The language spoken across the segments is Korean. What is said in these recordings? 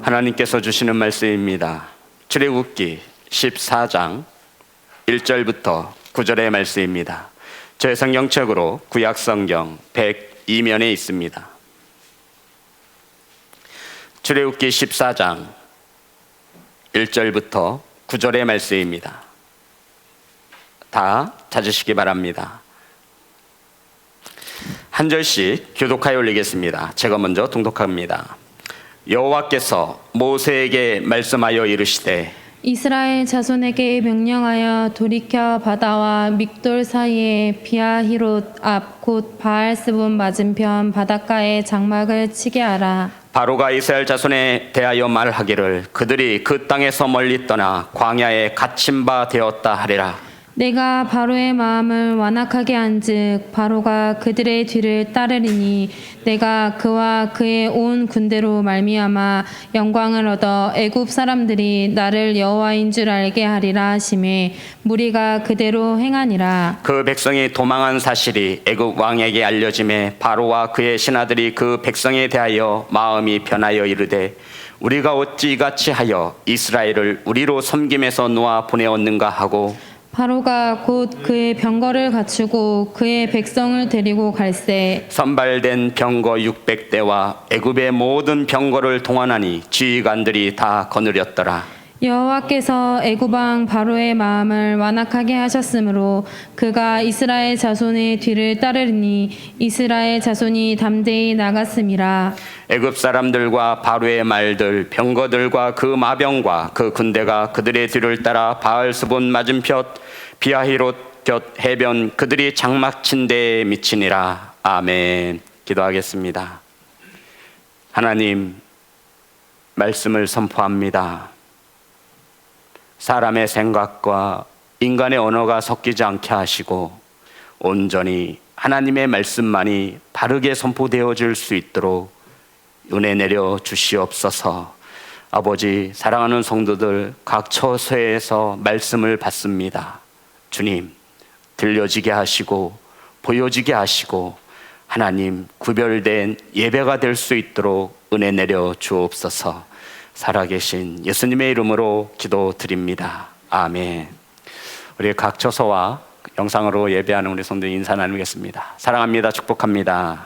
하나님께서 주시는 말씀입니다. 출애굽기 14장 1절부터 9절의 말씀입니다. 저의 성경책으로 구약성경 102면에 있습니다. 출애굽기 14장 1절부터 9절의 말씀입니다. 다 찾으시기 바랍니다. 한 절씩 교독하여 올리겠습니다. 제가 먼저 통독합니다. 여호와께서 모세에게 말씀하여 이르시되 이스라엘 자손에게 명령하여 돌이켜 바다와 믹돌 사이에 비아히롯 앞 곧 바알스본 맞은편 바닷가에 장막을 치게 하라. 바로가 이스라엘 자손에 대하여 말하기를 그들이 그 땅에서 멀리 떠나 광야에 갇힌 바 되었다 하리라. 내가 바로의 마음을 완악하게 한즉 바로가 그들의 뒤를 따르리니 내가 그와 그의 온 군대로 말미암아 영광을 얻어 애굽 사람들이 나를 여호와인 줄 알게 하리라 하시매 무리가 그대로 행하니라. 그 백성이 도망한 사실이 애굽 왕에게 알려짐에 바로와 그의 신하들이 그 백성에 대하여 마음이 변하여 이르되 우리가 어찌 이같이 하여 이스라엘을 우리로 섬김에서 놓아 보내었는가 하고 바로가 곧 그의 병거를 갖추고 그의 백성을 데리고 갈새 선발된 병거 600대와 애굽의 모든 병거를 동원하니 지휘관들이 다 거느렸더라. 여호와께서 애굽 왕 바로의 마음을 완악하게 하셨으므로 그가 이스라엘 자손의 뒤를 따르니 이스라엘 자손이 담대히 나갔음이라. 애굽 사람들과 바로의 말들 병거들과 그 마병과 그 군대가 그들의 뒤를 따라 바알스본 맞은편 비아히롯 곁 해변 그들이 장막 친 데에 미치니라. 아멘. 기도하겠습니다. 하나님 말씀을 선포합니다. 사람의 생각과 인간의 언어가 섞이지 않게 하시고 온전히 하나님의 말씀만이 바르게 선포되어질 수 있도록 은혜 내려 주시옵소서. 아버지, 사랑하는 성도들 각 처소에서 말씀을 받습니다. 주님, 들려지게 하시고 보여지게 하시고 하나님 구별된 예배가 될 수 있도록 은혜 내려 주옵소서. 살아계신 예수님의 이름으로 기도드립니다. 아멘. 우리 각 처소와 영상으로 예배하는 우리 성도 인사 나누겠습니다. 사랑합니다. 축복합니다.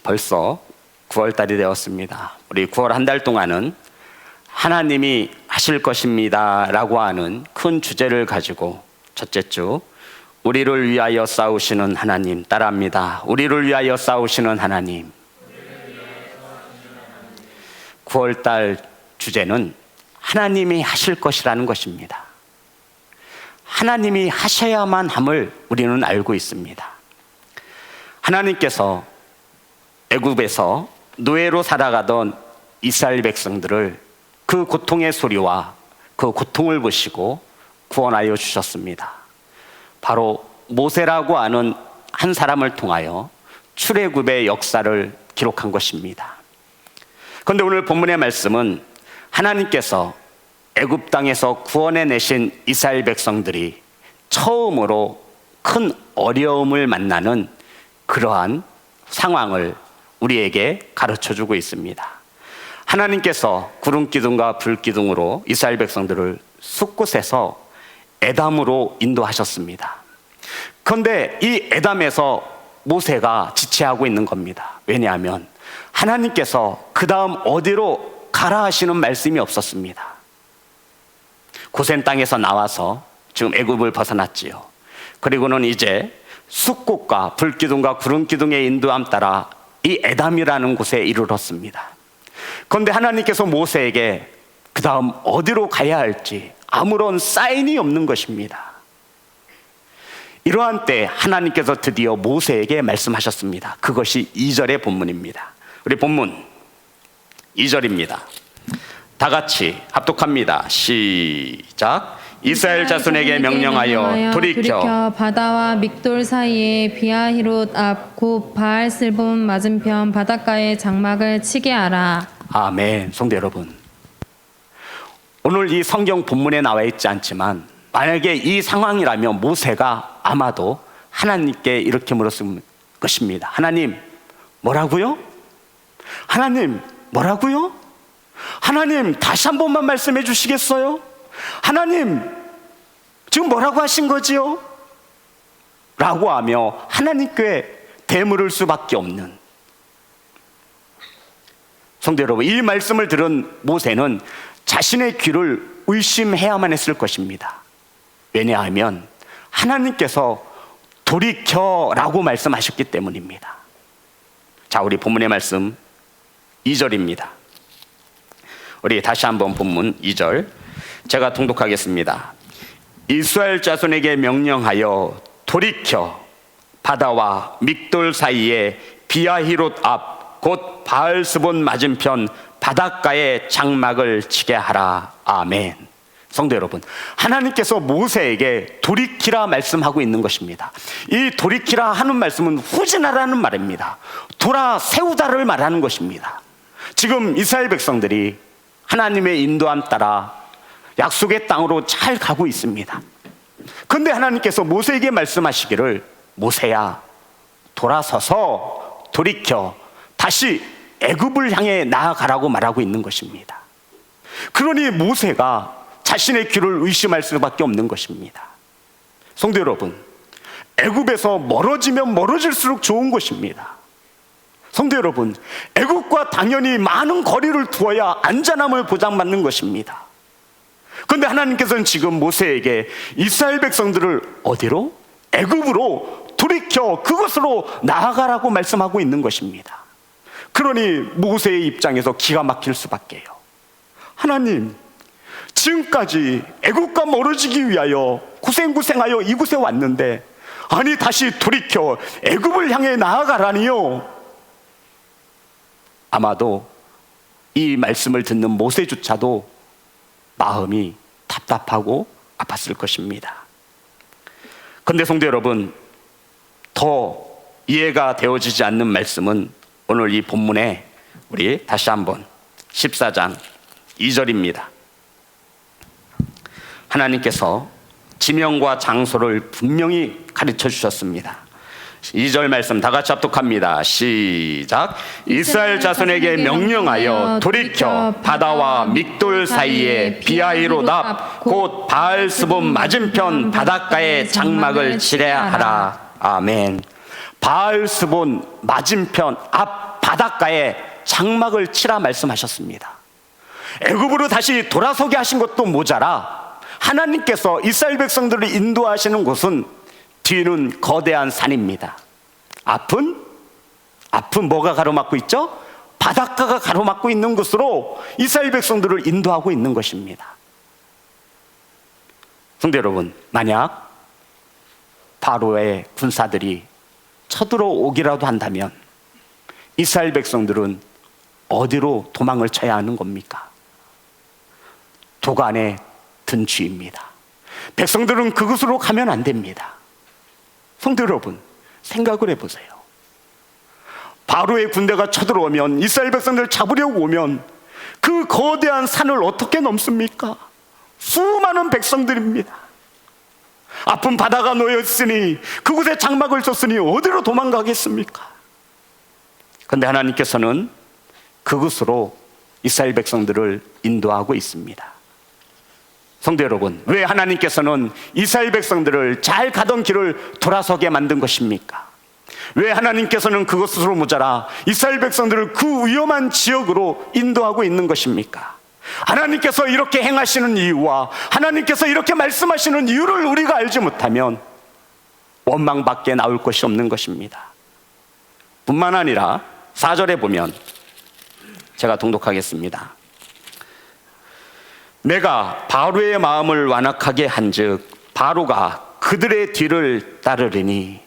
벌써 9월달이 되었습니다. 우리 9월 한 달 동안은 하나님이 하실 것입니다 라고 하는 큰 주제를 가지고 첫째 주 우리를 위하여 싸우시는 하나님 따라합니다. 우리를 위하여 싸우시는 하나님. 9월달 주제는 하나님이 하실 것이라는 것입니다. 하나님이 하셔야만 함을 우리는 알고 있습니다. 하나님께서 애굽에서 노예로 살아가던 이스라엘 백성들을 그 고통의 소리와 그 고통을 보시고 구원하여 주셨습니다. 바로 모세라고 하는 한 사람을 통하여 출애굽의 역사를 기록한 것입니다. 그런데 오늘 본문의 말씀은 하나님께서 애굽 땅에서 구원해내신 이스라엘 백성들이 처음으로 큰 어려움을 만나는 그러한 상황을 우리에게 가르쳐주고 있습니다. 하나님께서 구름기둥과 불기둥으로 이스라엘 백성들을 숲곳에서 에담으로 인도하셨습니다. 그런데 이 에담에서 모세가 지체하고 있는 겁니다. 왜냐하면 하나님께서 그 다음 어디로 가라 하시는 말씀이 없었습니다. 고센 땅에서 나와서 지금 애굽을 벗어났지요. 그리고는 이제 숲꽃과 불기둥과 구름기둥의 인도함 따라 이 에담이라는 곳에 이르렀습니다. 그런데 하나님께서 모세에게 그 다음 어디로 가야 할지 아무런 사인이 없는 것입니다. 이러한 때 하나님께서 드디어 모세에게 말씀하셨습니다. 그것이 2절의 본문입니다. 우리 본문 2절입니다. 다 같이 합독합니다. 시작. 이스라엘 자손에게 명령하여 돌이켜 바다와 믹돌 사이에 비아히롯 앞 곧 바알스본 맞은편 바닷가에 장막을 치게 하라. 아멘. 성도 여러분, 오늘 이 성경 본문에 나와 있지 않지만 만약에 이 상황이라면 모세가 아마도 하나님께 이렇게 물었을 것입니다. 하나님, 뭐라고요? 하나님, 뭐라고요? 하나님, 다시 한 번만 말씀해 주시겠어요? 하나님, 지금 뭐라고 하신 거지요? 라고 하며 하나님께 되물을 수밖에 없는, 성도 여러분, 이 말씀을 들은 모세는 자신의 귀를 의심해야만 했을 것입니다. 왜냐하면 하나님께서 돌이켜라고 말씀하셨기 때문입니다. 자, 우리 본문의 말씀 2절입니다. 우리 다시 한번 본문 2절 제가 통독하겠습니다. 이스라엘 자손에게 명령하여 돌이켜 바다와 믹돌 사이에 비아히롯 앞 곧 바알스본 맞은편 바닷가에 장막을 치게 하라. 아멘. 성도 여러분, 하나님께서 모세에게 돌이키라 말씀하고 있는 것입니다. 이 돌이키라 하는 말씀은 후진하라는 말입니다. 돌아 세우다를 말하는 것입니다. 지금 이스라엘 백성들이 하나님의 인도함 따라 약속의 땅으로 잘 가고 있습니다. 그런데 하나님께서 모세에게 말씀하시기를, 모세야, 돌아서서 돌이켜 다시 애굽을 향해 나아가라고 말하고 있는 것입니다. 그러니 모세가 자신의 귀를 의심할 수밖에 없는 것입니다. 성도 여러분, 애굽에서 멀어지면 멀어질수록 좋은 것입니다. 성도 여러분, 애굽과 당연히 많은 거리를 두어야 안전함을 보장받는 것입니다. 그런데 하나님께서는 지금 모세에게 이스라엘 백성들을 어디로? 애굽으로 돌이켜 그것으로 나아가라고 말씀하고 있는 것입니다. 그러니 모세의 입장에서 기가 막힐 수밖에요. 하나님, 지금까지 애국과 멀어지기 위하여 고생하여 이곳에 왔는데, 아니 다시 돌이켜 애굽을 향해 나아가라니요. 아마도 이 말씀을 듣는 모세조차도 마음이 답답하고 아팠을 것입니다. 그런데 성도 여러분, 더 이해가 되어지지 않는 말씀은 오늘 이 본문에 우리 다시 한번 14장 2절입니다. 하나님께서 지명과 장소를 분명히 가르쳐 주셨습니다. 2절 말씀 다 같이 합독합니다. 시작. 이스라엘 자손에게 명령하여 돌이켜 바다와 믹돌 사이에 비아히롯 앞 곧 바알스본 맞은편 바닷가에 장막을 치래야 하라. 아멘. 바알스본 맞은편 앞 바닷가에 장막을 치라 말씀하셨습니다. 애굽으로 다시 돌아서게 하신 것도 모자라 하나님께서 이스라엘 백성들을 인도하시는 곳은 뒤는 거대한 산입니다. 앞은 뭐가 가로막고 있죠? 바닷가가 가로막고 있는 곳으로 이스라엘 백성들을 인도하고 있는 것입니다. 성도 여러분, 만약 바로의 군사들이 쳐들어오기라도 한다면 이스라엘 백성들은 어디로 도망을 쳐야 하는 겁니까? 도간에 든 쥐입니다. 백성들은 그곳으로 가면 안 됩니다. 성도 여러분, 생각을 해보세요. 바로의 군대가 쳐들어오면, 이스라엘 백성들을 잡으려고 오면 그 거대한 산을 어떻게 넘습니까? 수많은 백성들입니다. 아픈 바다가 놓였으니, 그곳에 장막을 쳤으니 어디로 도망가겠습니까? 그런데 하나님께서는 그곳으로 이스라엘 백성들을 인도하고 있습니다. 성도 여러분, 왜 하나님께서는 이스라엘 백성들을 잘 가던 길을 돌아서게 만든 것입니까? 왜 하나님께서는 그것으로 모자라 이스라엘 백성들을 그 위험한 지역으로 인도하고 있는 것입니까? 하나님께서 이렇게 행하시는 이유와 하나님께서 이렇게 말씀하시는 이유를 우리가 알지 못하면 원망밖에 나올 것이 없는 것입니다. 뿐만 아니라 4절에 보면, 제가 통독하겠습니다. 내가 바로의 마음을 완악하게 한즉 바로가 그들의 뒤를 따르리니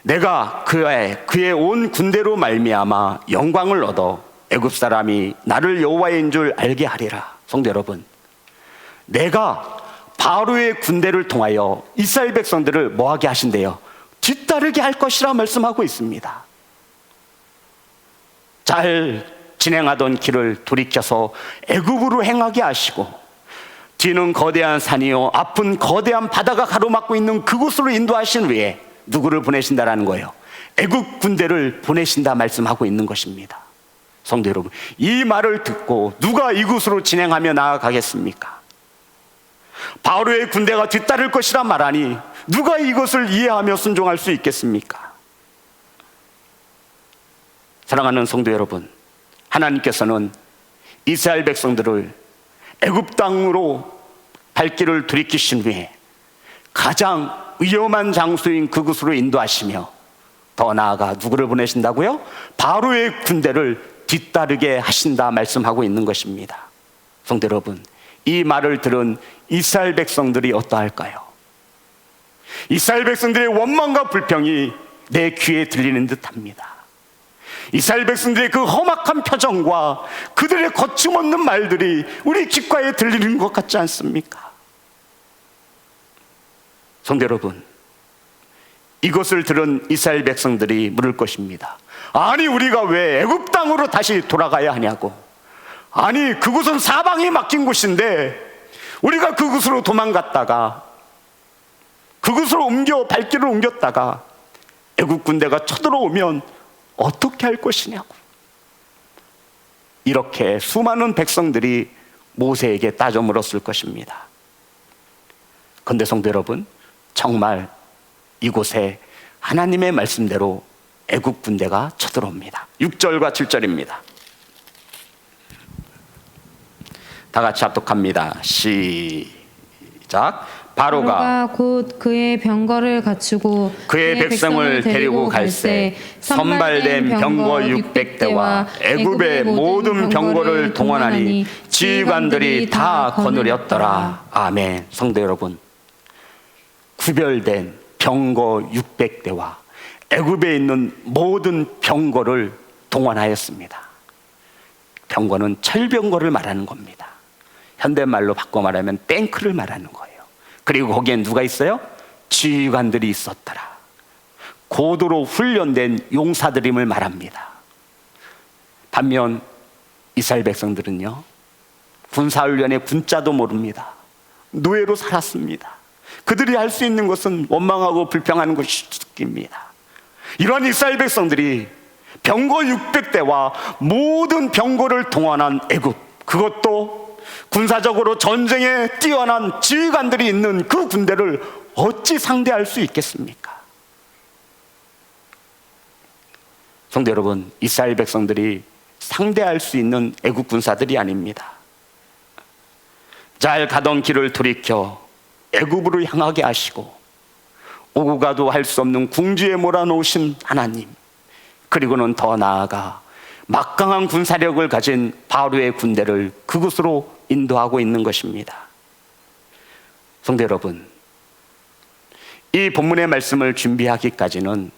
내가 그의 온 군대로 말미암아 영광을 얻어 애굽 사람이 나를 여호와인 줄 알게 하리라. 성도 여러분, 내가 바로의 군대를 통하여 이스라엘 백성들을 뭐하게 하신대요? 뒤따르게 할 것이라 말씀하고 있습니다. 잘 진행하던 길을 돌이켜서 애굽으로 행하게 하시고, 뒤는 거대한 산이요 앞은 거대한 바다가 가로막고 있는 그곳으로 인도하신 후에 누구를 보내신다라는 거예요? 애국 군대를 보내신다 말씀하고 있는 것입니다. 성도 여러분, 이 말을 듣고 누가 이곳으로 진행하며 나아가겠습니까? 바로의 군대가 뒤따를 것이라 말하니 누가 이것을 이해하며 순종할 수 있겠습니까? 사랑하는 성도 여러분, 하나님께서는 이스라엘 백성들을 애굽 땅으로 발길을 돌이키신 후에 가장 위험한 장소인 그곳으로 인도하시며 더 나아가 누구를 보내신다고요? 바로의 군대를 뒤따르게 하신다 말씀하고 있는 것입니다. 성도 여러분, 이 말을 들은 이스라엘 백성들이 어떠할까요? 이스라엘 백성들의 원망과 불평이 내 귀에 들리는 듯합니다. 이스라엘 백성들의 그 험악한 표정과 그들의 거침없는 말들이 우리 귓가에 들리는 것 같지 않습니까? 성도 여러분, 이것을 들은 이스라엘 백성들이 물을 것입니다. 아니, 우리가 왜 애굽 땅으로 다시 돌아가야 하냐고. 아니, 그곳은 사방이 막힌 곳인데 우리가 그곳으로 도망갔다가 그곳으로 발길을 옮겼다가 애굽 군대가 쳐들어오면 어떻게 할 것이냐고. 이렇게 수많은 백성들이 모세에게 따져 물었을 것입니다. 그런데 성도 여러분, 정말 이곳에 하나님의 말씀대로 애굽 군대가 쳐들어옵니다. 6절과 7절입니다. 다 같이 합독합니다. 시작. 바로가 곧 그의 병거를 갖추고 그의 백성을 데리고 갈새 선발된 병거 600대와 애굽의 모든 병거를 동원하니 지휘관들이 다 거느렸더라. 아멘. 성도 여러분, 구별된 병거 600대와 애굽에 있는 모든 병거를 동원하였습니다. 병거는 철병거를 말하는 겁니다. 현대말로 바꿔 말하면 탱크를 말하는 거예요. 그리고 거기엔 누가 있어요? 지휘관들이 있었더라. 고도로 훈련된 용사들임을 말합니다. 반면 이스라엘 백성들은요, 군사훈련의 군자도 모릅니다. 노예로 살았습니다. 그들이 할 수 있는 것은 원망하고 불평하는 것입니다. 이러한 이스라엘 백성들이 병거 600대와 모든 병거를 동원한 애굽, 그것도 군사적으로 전쟁에 뛰어난 지휘관들이 있는 그 군대를 어찌 상대할 수 있겠습니까? 성도 여러분, 이스라엘 백성들이 상대할 수 있는 애국 군사들이 아닙니다. 잘 가던 길을 돌이켜 애굽으로 향하게 하시고 오고 가도 할 수 없는 궁지에 몰아놓으신 하나님, 그리고는 더 나아가 막강한 군사력을 가진 바로의 군대를 그곳으로 인도하고 있는 것입니다. 성도 여러분, 이 본문의 말씀을 준비하기까지는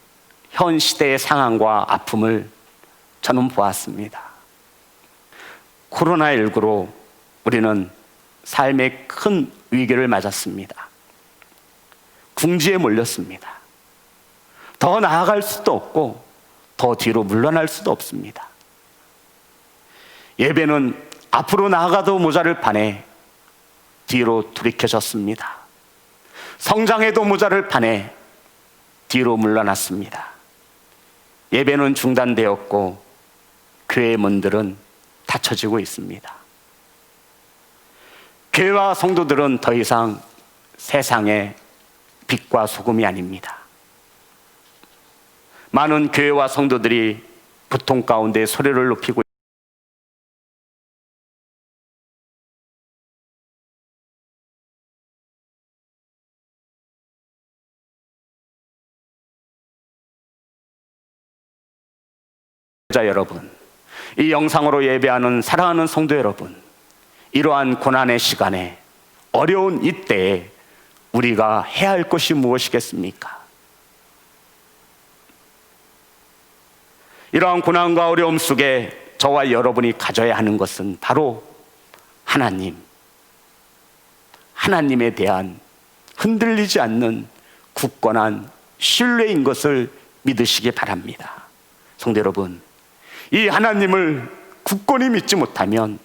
현 시대의 상황과 아픔을 저는 보았습니다. 코로나19로 우리는 삶의 큰 위기를 맞았습니다. 궁지에 몰렸습니다. 더 나아갈 수도 없고 더 뒤로 물러날 수도 없습니다. 예배는 앞으로 나아가도 모자를 판에 뒤로 돌이켜졌습니다. 성장해도 모자를 판에 뒤로 물러났습니다. 예배는 중단되었고 교회의 문들은 닫혀지고 있습니다. 교회와 성도들은 더 이상 세상의 빛과 소금이 아닙니다. 많은 교회와 성도들이 고통 가운데 소리를 높이고 여러분, 이 영상으로 예배하는 사랑하는 성도 여러분, 이러한 고난의 시간에, 어려운 이때에 우리가 해야 할 것이 무엇이겠습니까? 이러한 고난과 어려움 속에 저와 여러분이 가져야 하는 것은 바로 하나님에 대한 흔들리지 않는 굳건한 신뢰인 것을 믿으시기 바랍니다. 성도 여러분, 이 하나님을 굳건히 믿지 못하면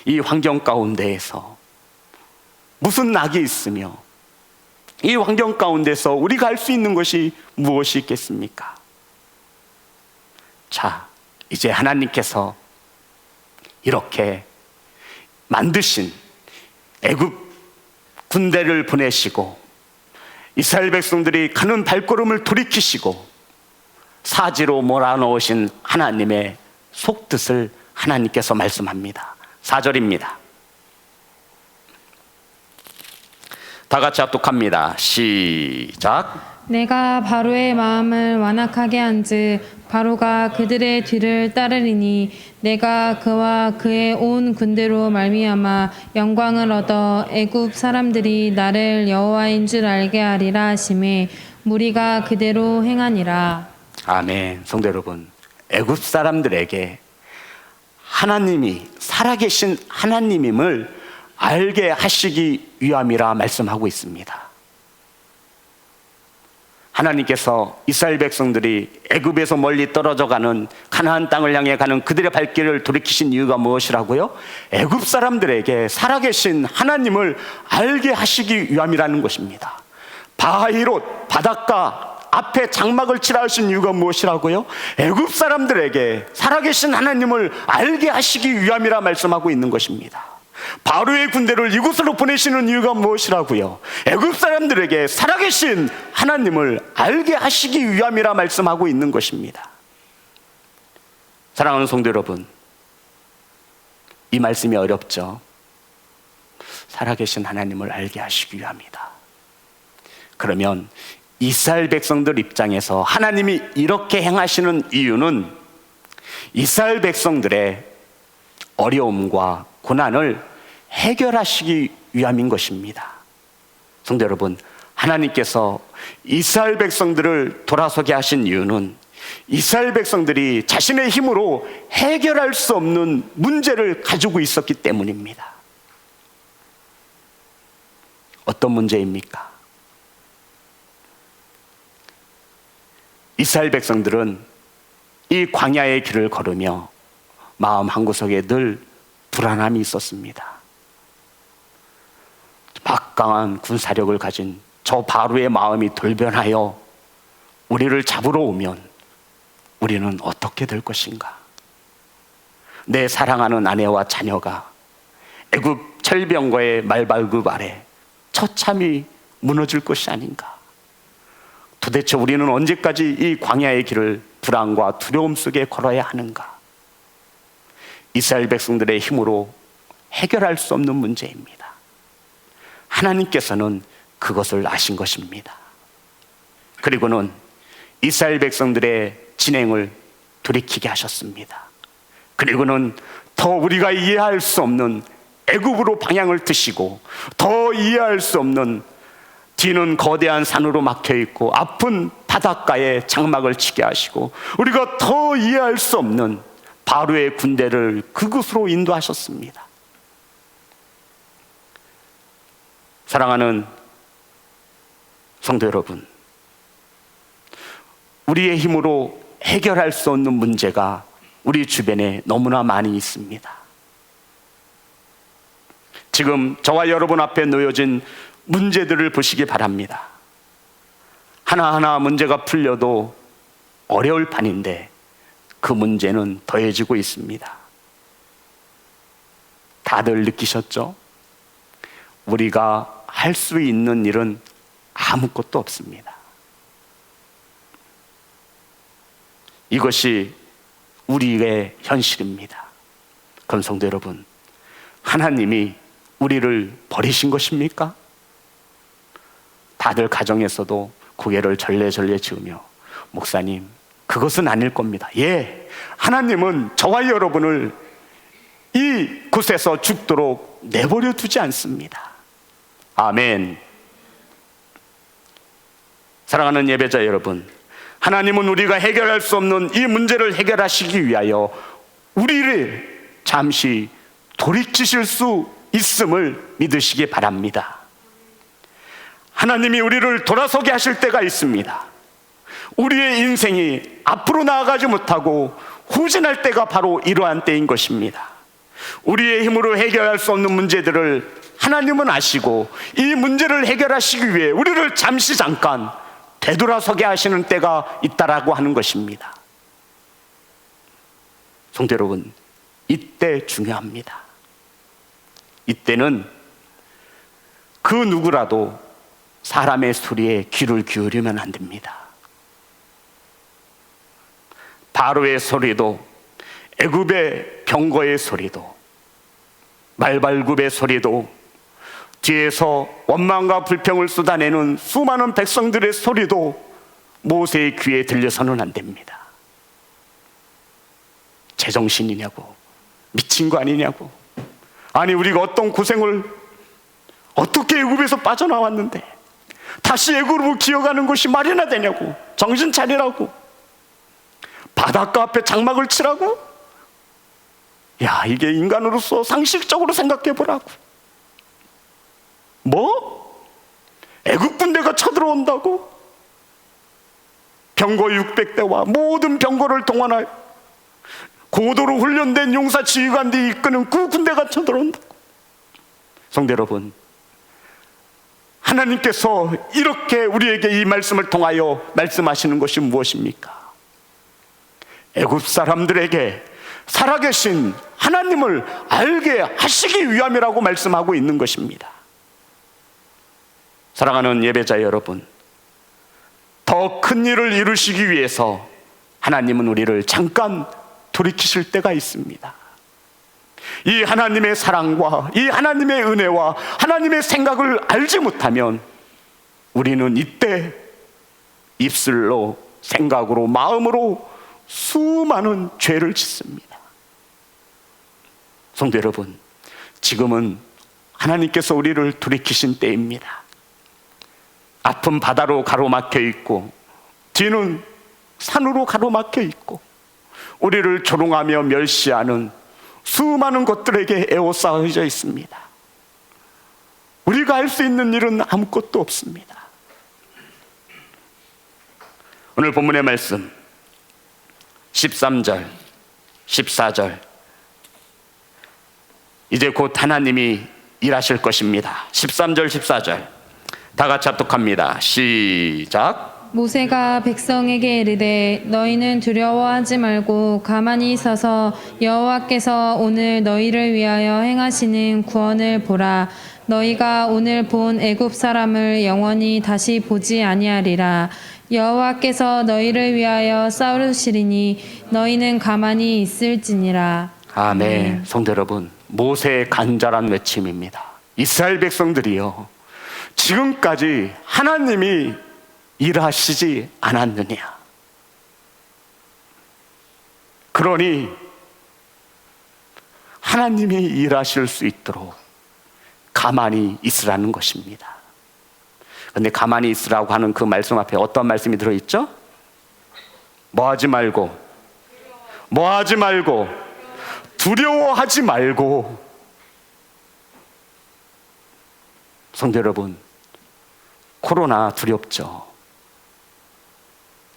이 환경 가운데에서 무슨 낙이 있으며 이 환경 가운데서 우리가 할 수 있는 것이 무엇이 있겠습니까? 자, 이제 하나님께서 이렇게 만드신 애굽 군대를 보내시고 이스라엘 백성들이 가는 발걸음을 돌이키시고 사지로 몰아넣으신 하나님의 속뜻을 하나님께서 말씀합니다. 4절입니다. 다 같이 합독합니다. 시작. 내가 바로의 마음을 완악하게 한즉 바로가 그들의 뒤를 따르리니 내가 그와 그의 온 군대로 말미암아 영광을 얻어 애굽 사람들이 나를 여호와인 줄 알게 하리라 하시매 무리가 그대로 행하니라. 아멘. 성도 여러분, 애굽 사람들에게 하나님이 살아계신 하나님임을 알게 하시기 위함이라 말씀하고 있습니다. 하나님께서 이스라엘 백성들이 애굽에서 멀리 떨어져 가는 가나안 땅을 향해 가는 그들의 발길을 돌이키신 이유가 무엇이라고요? 애굽 사람들에게 살아계신 하나님을 알게 하시기 위함이라는 것입니다. 바히롯 바닷가 앞에 장막을 치라 하신 이유가 무엇이라고요? 애굽 사람들에게 살아계신 하나님을 알게 하시기 위함이라 말씀하고 있는 것입니다. 바로의 군대를 이곳으로 보내시는 이유가 무엇이라고요? 애굽 사람들에게 살아계신 하나님을 알게 하시기 위함이라 말씀하고 있는 것입니다. 사랑하는 성도 여러분, 이 말씀이 어렵죠? 살아계신 하나님을 알게 하시기 위함이다. 그러면 이스라엘 백성들 입장에서 하나님이 이렇게 행하시는 이유는 이스라엘 백성들의 어려움과 고난을 해결하시기 위함인 것입니다. 성도 여러분, 하나님께서 이스라엘 백성들을 돌아서게 하신 이유는 이스라엘 백성들이 자신의 힘으로 해결할 수 없는 문제를 가지고 있었기 때문입니다. 어떤 문제입니까? 이스라엘 백성들은 이 광야의 길을 걸으며 마음 한구석에 늘 불안함이 있었습니다. 막강한 군사력을 가진 저 바로의 마음이 돌변하여 우리를 잡으러 오면 우리는 어떻게 될 것인가? 내 사랑하는 아내와 자녀가 애굽 철병거의 말발굽 아래 처참히 무너질 것이 아닌가? 도대체 우리는 언제까지 이 광야의 길을 불안과 두려움 속에 걸어야 하는가? 이스라엘 백성들의 힘으로 해결할 수 없는 문제입니다. 하나님께서는 그것을 아신 것입니다. 그리고는 이스라엘 백성들의 진행을 돌이키게 하셨습니다. 그리고는 더 우리가 이해할 수 없는 애굽으로 방향을 트시고 더 이해할 수 없는 뒤는 거대한 산으로 막혀있고 아픈 바닷가에 장막을 치게 하시고 우리가 더 이해할 수 없는 바로의 군대를 그곳으로 인도하셨습니다. 사랑하는 성도 여러분, 우리의 힘으로 해결할 수 없는 문제가 우리 주변에 너무나 많이 있습니다. 지금 저와 여러분 앞에 놓여진 문제들을 보시기 바랍니다. 하나하나 문제가 풀려도 어려울 판인데 그 문제는 더해지고 있습니다. 다들 느끼셨죠? 우리가 할 수 있는 일은 아무것도 없습니다. 이것이 우리의 현실입니다. 그럼 성도 여러분, 하나님이 우리를 버리신 것입니까? 다들 가정에서도 고개를 절레절레 지으며 목사님, 그것은 아닐 겁니다. 예, 하나님은 저와 여러분을 이 곳에서 죽도록 내버려 두지 않습니다. 아멘. 사랑하는 예배자 여러분, 하나님은 우리가 해결할 수 없는 이 문제를 해결하시기 위하여 우리를 잠시 돌이키실 수 있음을 믿으시기 바랍니다. 하나님이 우리를 돌아서게 하실 때가 있습니다. 우리의 인생이 앞으로 나아가지 못하고 후진할 때가 바로 이러한 때인 것입니다. 우리의 힘으로 해결할 수 없는 문제들을 하나님은 아시고 이 문제를 해결하시기 위해 우리를 잠깐 되돌아서게 하시는 때가 있다라고 하는 것입니다. 성도 여러분, 이때 중요합니다. 이때는 그 누구라도 사람의 소리에 귀를 기울이면 안 됩니다. 바로의 소리도, 애굽의 병거의 소리도, 말발굽의 소리도, 뒤에서 원망과 불평을 쏟아내는 수많은 백성들의 소리도 모세의 귀에 들려서는 안 됩니다. 제정신이냐고, 미친 거 아니냐고. 아니, 우리가 어떤 고생을, 어떻게 애굽에서 빠져나왔는데 다시 애굽으로 기어가는 것이 말이나 되냐고. 정신 차리라고. 바닷가 앞에 장막을 치라고. 야, 이게 인간으로서 상식적으로 생각해 보라고. 뭐? 애굽 군대가 쳐들어온다고? 병거 600대와 모든 병거를 동원하여 고도로 훈련된 용사 지휘관들이 이끄는 그 군대가 쳐들어온다고. 성도 여러분, 하나님께서 이렇게 우리에게 이 말씀을 통하여 말씀하시는 것이 무엇입니까? 애굽 사람들에게 살아계신 하나님을 알게 하시기 위함이라고 말씀하고 있는 것입니다. 사랑하는 예배자 여러분, 더 큰 일을 이루시기 위해서 하나님은 우리를 잠깐 돌이키실 때가 있습니다. 이 하나님의 사랑과 이 하나님의 은혜와 하나님의 생각을 알지 못하면 우리는 이때 입술로, 생각으로, 마음으로 수많은 죄를 짓습니다. 성도 여러분, 지금은 하나님께서 우리를 돌이키신 때입니다. 앞은 바다로 가로막혀 있고 뒤는 산으로 가로막혀 있고 우리를 조롱하며 멸시하는 수많은 것들에게 에워싸여져 있습니다. 우리가 할 수 있는 일은 아무것도 없습니다. 오늘 본문의 말씀 13절, 14절, 이제 곧 하나님이 일하실 것입니다. 13절, 14절 다 같이 합독합니다. 시작. 모세가 백성에게 이르되 너희는 두려워하지 말고 가만히 서서 여호와께서 오늘 너희를 위하여 행하시는 구원을 보라. 너희가 오늘 본 애굽 사람을 영원히 다시 보지 아니하리라. 여호와께서 너희를 위하여 싸우시리니 너희는 가만히 있을지니라. 아멘. 성도 여러분, 모세의 간절한 외침입니다. 이스라엘 백성들이요, 지금까지 하나님이 일하시지 않았느냐. 그러니 하나님이 일하실 수 있도록 가만히 있으라는 것입니다. 그런데 가만히 있으라고 하는 그 말씀 앞에 어떤 말씀이 들어있죠? 뭐하지 말고, 뭐하지 말고, 두려워하지 말고. 성도 여러분, 코로나 두렵죠?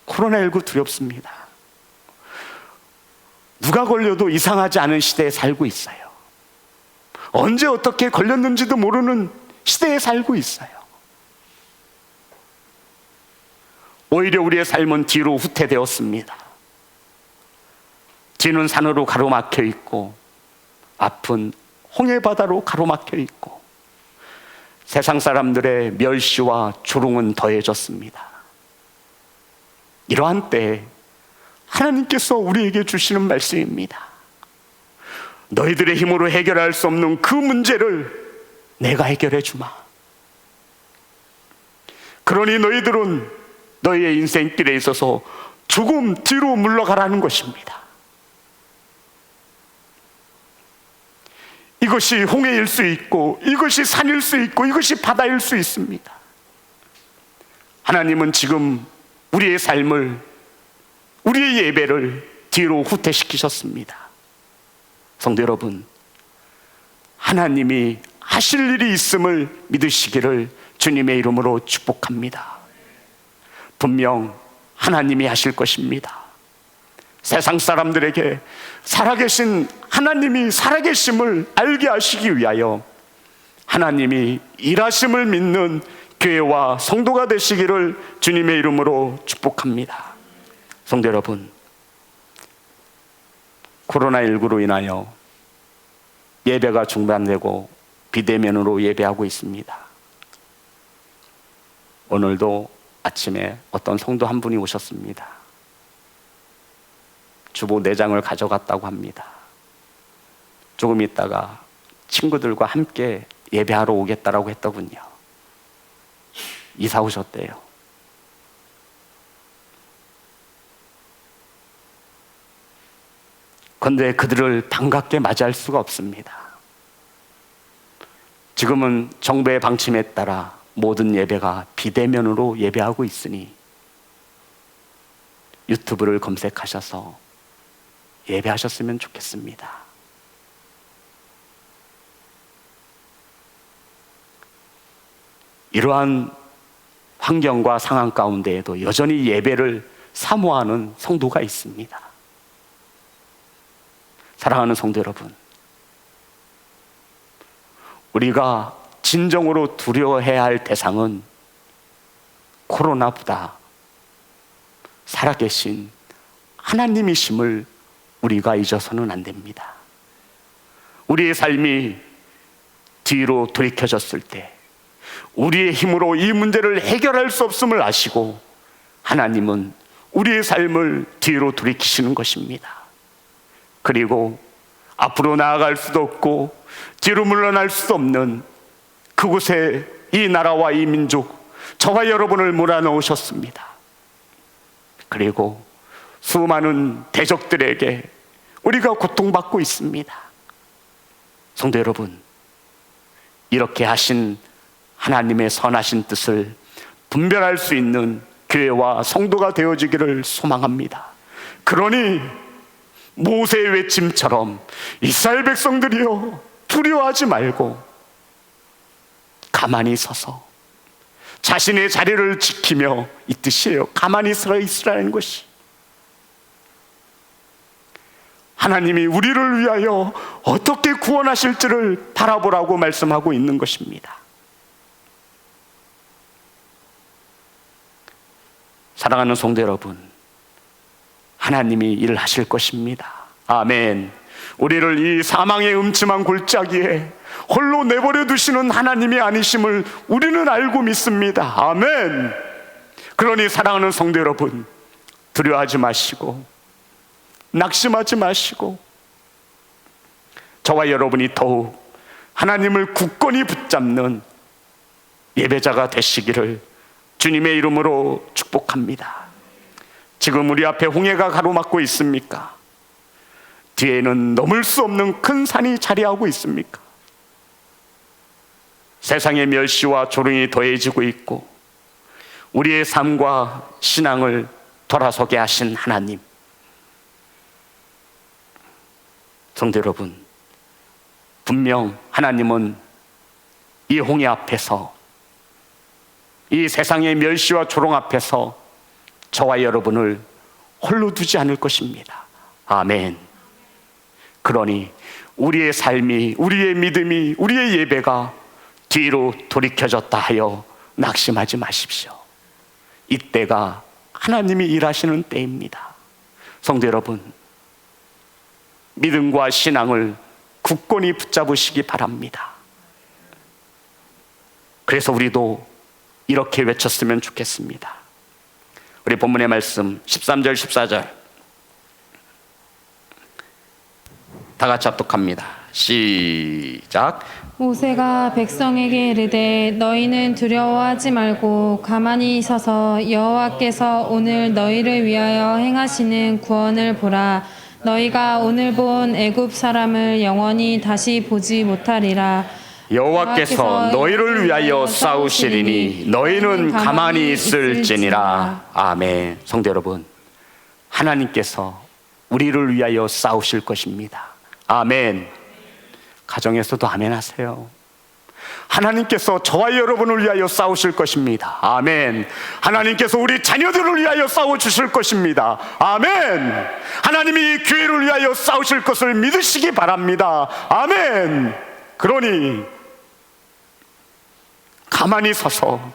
코로나19 두렵습니다. 누가 걸려도 이상하지 않은 시대에 살고 있어요. 언제 어떻게 걸렸는지도 모르는 시대에 살고 있어요. 오히려 우리의 삶은 뒤로 후퇴되었습니다. 뒤는 산으로 가로막혀 있고 앞은 홍해바다로 가로막혀 있고 세상 사람들의 멸시와 조롱은 더해졌습니다. 이러한 때에 하나님께서 우리에게 주시는 말씀입니다. 너희들의 힘으로 해결할 수 없는 그 문제를 내가 해결해 주마. 그러니 너희들은 너희의 인생길에 있어서 조금 뒤로 물러가라는 것입니다. 이것이 홍해일 수 있고 이것이 산일 수 있고 이것이 바다일 수 있습니다. 하나님은 지금 우리의 삶을, 우리의 예배를 뒤로 후퇴시키셨습니다. 성도 여러분, 하나님이 하실 일이 있음을 믿으시기를 주님의 이름으로 축복합니다. 분명 하나님이 하실 것입니다. 세상 사람들에게 살아계신 하나님이 살아계심을 알게 하시기 위하여 하나님이 일하심을 믿는 교회와 성도가 되시기를 주님의 이름으로 축복합니다. 성도 여러분, 코로나19로 인하여 예배가 중단되고 비대면으로 예배하고 있습니다. 오늘도 아침에 어떤 성도 한 분이 오셨습니다. 주보 4장을 가져갔다고 합니다. 조금 있다가 친구들과 함께 예배하러 오겠다라고 했더군요. 이사 오셨대요. 그런데 그들을 반갑게 맞이할 수가 없습니다. 지금은 정부의 방침에 따라 모든 예배가 비대면으로 예배하고 있으니 유튜브를 검색하셔서 예배하셨으면 좋겠습니다. 이러한 환경과 상황 가운데에도 여전히 예배를 사모하는 성도가 있습니다. 사랑하는 성도 여러분, 우리가 진정으로 두려워해야 할 대상은 코로나보다 살아계신 하나님이심을 우리가 잊어서는 안 됩니다. 우리의 삶이 뒤로 돌이켜졌을 때 우리의 힘으로 이 문제를 해결할 수 없음을 아시고 하나님은 우리의 삶을 뒤로 돌이키시는 것입니다. 그리고 앞으로 나아갈 수도 없고 뒤로 물러날 수도 없는 그곳에 이 나라와 이 민족, 저와 여러분을 몰아넣으셨습니다. 그리고 수많은 대적들에게 우리가 고통받고 있습니다. 성도 여러분, 이렇게 하신 하나님의 선하신 뜻을 분별할 수 있는 교회와 성도가 되어지기를 소망합니다. 그러니 모세의 외침처럼 이스라엘 백성들이여 두려워하지 말고 가만히 서서 자신의 자리를 지키며, 이 뜻이에요. 가만히 서 있으라는 것이 하나님이 우리를 위하여 어떻게 구원하실지를 바라보라고 말씀하고 있는 것입니다. 사랑하는 성도 여러분, 하나님이 일을 하실 것입니다. 아멘. 우리를 이 사망의 음침한 골짜기에 홀로 내버려 두시는 하나님이 아니심을 우리는 알고 믿습니다. 아멘. 그러니 사랑하는 성도 여러분, 두려워하지 마시고 낙심하지 마시고 저와 여러분이 더욱 하나님을 굳건히 붙잡는 예배자가 되시기를 주님의 이름으로 축복합니다. 지금 우리 앞에 홍해가 가로막고 있습니까? 뒤에는 넘을 수 없는 큰 산이 자리하고 있습니까? 세상의 멸시와 조롱이 더해지고 있고 우리의 삶과 신앙을 돌아서게 하신 하나님, 성도 여러분, 분명 하나님은 이 홍해 앞에서, 이 세상의 멸시와 조롱 앞에서 저와 여러분을 홀로 두지 않을 것입니다. 아멘. 그러니 우리의 삶이, 우리의 믿음이, 우리의 예배가 뒤로 돌이켜졌다 하여 낙심하지 마십시오. 이때가 하나님이 일하시는 때입니다. 성도 여러분, 믿음과 신앙을 굳건히 붙잡으시기 바랍니다. 그래서 우리도 이렇게 외쳤으면 좋겠습니다. 우리 본문의 말씀 13절 14절 다 같이 합독합니다. 시작. 모세가 백성에게 이르되 너희는 두려워하지 말고 가만히 서서 여호와께서 오늘 너희를 위하여 행하시는 구원을 보라. 너희가 오늘 본 애굽 사람을 영원히 다시 보지 못하리라. 여호와께서 너희를 위하여 싸우시리니 너희는 가만히 있을지니라. 아멘. 성도 여러분, 하나님께서 우리를 위하여 싸우실 것입니다. 아멘. 가정에서도 아멘 하세요. 하나님께서 저와 여러분을 위하여 싸우실 것입니다. 아멘. 하나님께서 우리 자녀들을 위하여 싸워주실 것입니다. 아멘. 하나님이 교회를 위하여 싸우실 것을 믿으시기 바랍니다. 아멘. 그러니 가만히 서서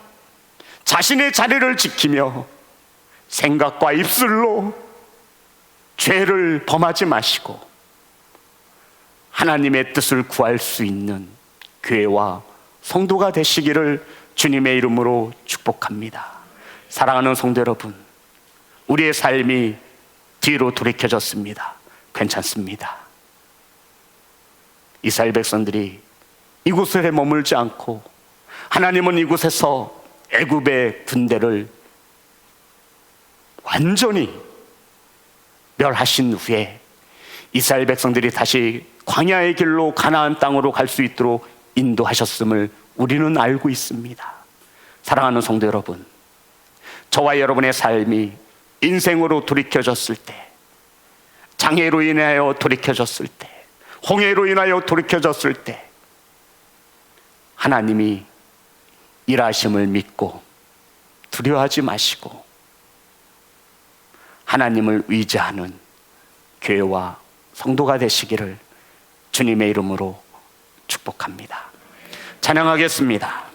자신의 자리를 지키며 생각과 입술로 죄를 범하지 마시고 하나님의 뜻을 구할 수 있는 교회와 성도가 되시기를 주님의 이름으로 축복합니다. 사랑하는 성도 여러분, 우리의 삶이 뒤로 돌이켜졌습니다. 괜찮습니다. 이스라엘 백성들이 이곳에 머물지 않고 하나님은 이곳에서 애굽의 군대를 완전히 멸하신 후에 이스라엘 백성들이 다시 광야의 길로 가나안 땅으로 갈 수 있도록 인도하셨음을 우리는 알고 있습니다. 사랑하는 성도 여러분, 저와 여러분의 삶이 인생으로 돌이켜졌을 때, 장애로 인하여 돌이켜졌을 때, 홍해로 인하여 돌이켜졌을 때 하나님이 일하심을 믿고 두려워하지 마시고 하나님을 의지하는 교회와 성도가 되시기를 주님의 이름으로 축복합니다. 찬양하겠습니다.